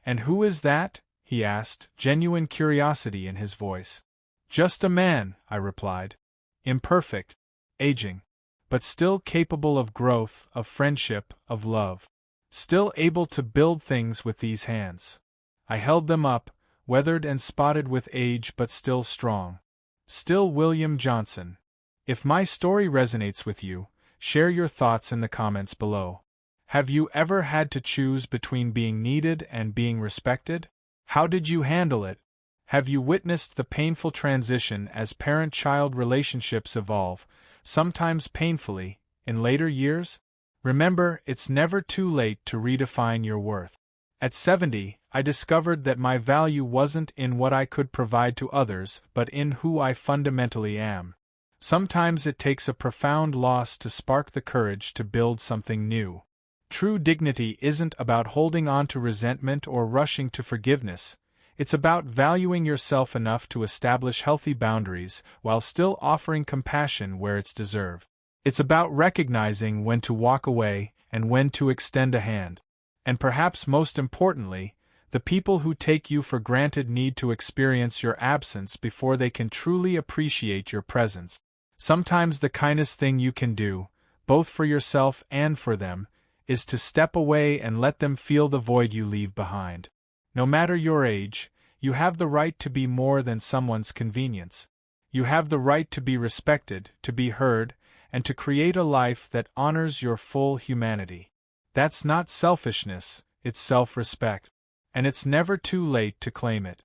"And who is that?" he asked, genuine curiosity in his voice. "Just a man," I replied. "Imperfect, aging, but still capable of growth, of friendship, of love. Still able to build things with these hands." I held them up, weathered and spotted with age but still strong. Still William Johnson. If my story resonates with you, share your thoughts in the comments below. Have you ever had to choose between being needed and being respected? How did you handle it? Have you witnessed the painful transition as parent-child relationships evolve, sometimes painfully, in later years? Remember, it's never too late to redefine your worth. At 70, I discovered that my value wasn't in what I could provide to others, but in who I fundamentally am. Sometimes it takes a profound loss to spark the courage to build something new. True dignity isn't about holding on to resentment or rushing to forgiveness. It's about valuing yourself enough to establish healthy boundaries while still offering compassion where it's deserved. It's about recognizing when to walk away and when to extend a hand. And perhaps most importantly, the people who take you for granted need to experience your absence before they can truly appreciate your presence. Sometimes the kindest thing you can do, both for yourself and for them, is to step away and let them feel the void you leave behind. No matter your age, you have the right to be more than someone's convenience. You have the right to be respected, to be heard, and to create a life that honors your full humanity. That's not selfishness, it's self-respect. And it's never too late to claim it.